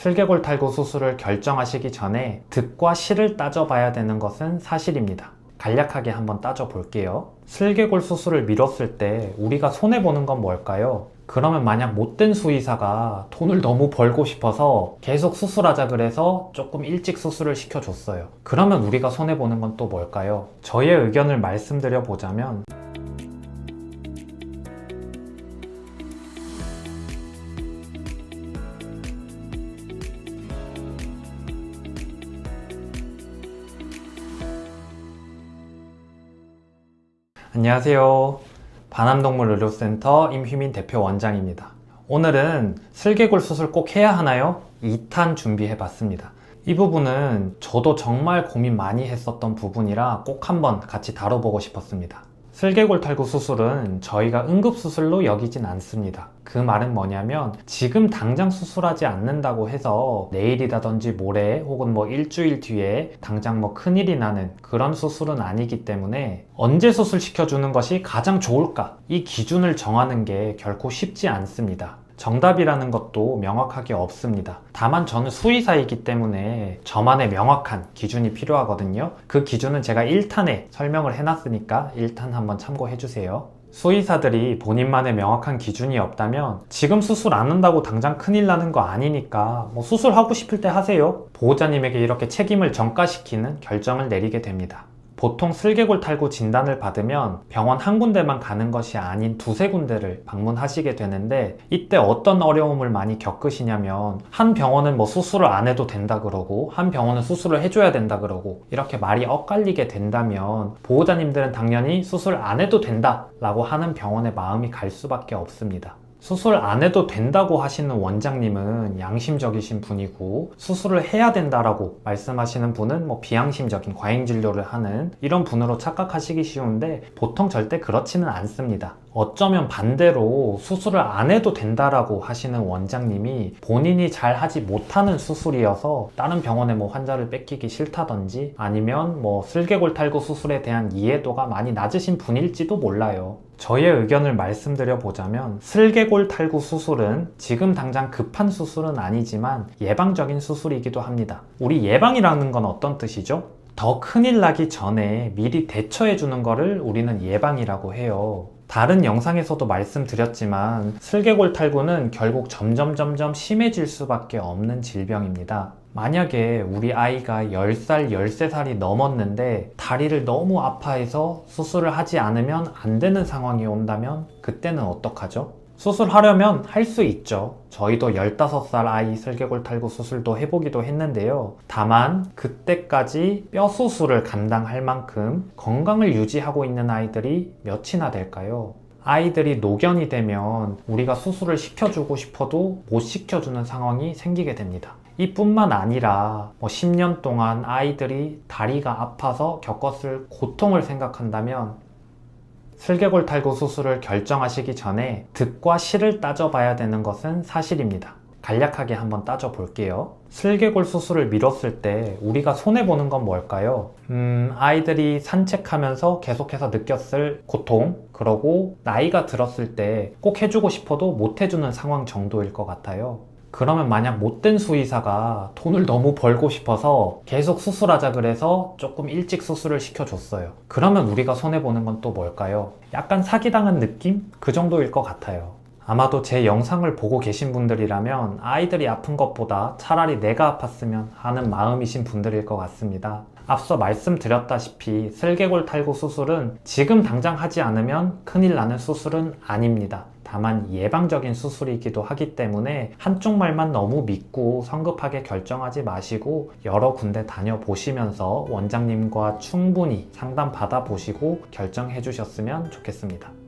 슬개골 탈구 수술을 결정하시기 전에 득과 실을 따져봐야 되는 것은 사실입니다. 간략하게 한번 따져볼게요. 슬개골 수술을 미뤘을 때 우리가 손해보는 건 뭘까요? 그러면 만약 못된 수의사가 돈을 너무 벌고 싶어서 계속 수술하자 그래서 조금 일찍 수술을 시켜줬어요. 그러면 우리가 손해보는 건 또 뭘까요? 저의 의견을 말씀드려 보자면 안녕하세요. 반암동물의료센터 임휘민 대표 원장입니다. 오늘은 슬개골 수술 꼭 해야 하나요? 2탄 준비해 봤습니다. 이 부분은 저도 정말 고민 많이 했었던 부분이라 꼭 한번 같이 다뤄보고 싶었습니다. 슬개골 탈구 수술은 저희가 응급수술로 여기진 않습니다. 그 말은 뭐냐면 지금 당장 수술하지 않는다고 해서 내일이라든지 모레 혹은 일주일 뒤에 당장 큰일이 나는 그런 수술은 아니기 때문에 언제 수술시켜주는 것이 가장 좋을까? 이 기준을 정하는 게 결코 쉽지 않습니다. 정답이라는 것도 명확하게 없습니다. 다만 저는 수의사이기 때문에 저만의 명확한 기준이 필요하거든요. 그 기준은 제가 1탄에 설명을 해놨으니까 1탄 한번 참고해주세요. 수의사들이 본인만의 명확한 기준이 없다면 지금 수술 안 한다고 당장 큰일 나는 거 아니니까 수술하고 싶을 때 하세요. 보호자님에게 이렇게 책임을 전가시키는 결정을 내리게 됩니다. 보통 슬개골 탈구 진단을 받으면 병원 한 군데만 가는 것이 아닌 두세 군데를 방문하시게 되는데 이때 어떤 어려움을 많이 겪으시냐면 한 병원은 수술을 안 해도 된다 그러고 한 병원은 수술을 해줘야 된다 그러고 이렇게 말이 엇갈리게 된다면 보호자님들은 당연히 수술 안 해도 된다 라고 하는 병원에 마음이 갈 수밖에 없습니다. 수술 안 해도 된다고 하시는 원장님은 양심적이신 분이고 수술을 해야 된다라고 말씀하시는 분은 비양심적인 과잉진료를 하는 이런 분으로 착각하시기 쉬운데 보통 절대 그렇지는 않습니다. 어쩌면 반대로 수술을 안 해도 된다라고 하시는 원장님이 본인이 잘 하지 못하는 수술이어서 다른 병원에 환자를 뺏기기 싫다든지 아니면 슬개골 탈구 수술에 대한 이해도가 많이 낮으신 분일지도 몰라요. 저의 의견을 말씀드려 보자면 슬개골 탈구 수술은 지금 당장 급한 수술은 아니지만 예방적인 수술이기도 합니다. 우리 예방이라는 건 어떤 뜻이죠? 더 큰일 나기 전에 미리 대처해 주는 거를 우리는 예방이라고 해요. 다른 영상에서도 말씀드렸지만 슬개골 탈구는 결국 점점 심해질 수밖에 없는 질병입니다. 만약에 우리 아이가 10살, 13살이 넘었는데 다리를 너무 아파해서 수술을 하지 않으면 안 되는 상황이 온다면 그때는 어떡하죠? 수술하려면 할 수 있죠. 저희도 15살 아이 슬개골 탈구 수술도 해보기도 했는데요. 다만 그때까지 뼈 수술을 감당할 만큼 건강을 유지하고 있는 아이들이 몇이나 될까요? 아이들이 노견이 되면 우리가 수술을 시켜주고 싶어도 못 시켜주는 상황이 생기게 됩니다. 이뿐만 아니라 10년 동안 아이들이 다리가 아파서 겪었을 고통을 생각한다면 슬개골 탈구 수술을 결정하시기 전에 득과 실을 따져봐야 되는 것은 사실입니다. 간략하게 한번 따져볼게요. 슬개골 수술을 미뤘을 때 우리가 손해보는 건 뭘까요? 아이들이 산책하면서 계속해서 느꼈을 고통, 그러고 나이가 들었을 때 꼭 해주고 싶어도 못 해주는 상황 정도일 것 같아요. 그러면 만약 못된 수의사가 돈을 너무 벌고 싶어서 계속 수술하자 그래서 조금 일찍 수술을 시켜줬어요. 그러면 우리가 손해보는 건 또 뭘까요? 약간 사기당한 느낌? 그 정도일 것 같아요. 아마도 제 영상을 보고 계신 분들이라면 아이들이 아픈 것보다 차라리 내가 아팠으면 하는 마음이신 분들일 것 같습니다. 앞서 말씀드렸다시피 슬개골 탈구 수술은 지금 당장 하지 않으면 큰일 나는 수술은 아닙니다. 다만 예방적인 수술이기도 하기 때문에 한쪽 말만 너무 믿고 성급하게 결정하지 마시고 여러 군데 다녀보시면서 원장님과 충분히 상담 받아보시고 결정해 주셨으면 좋겠습니다.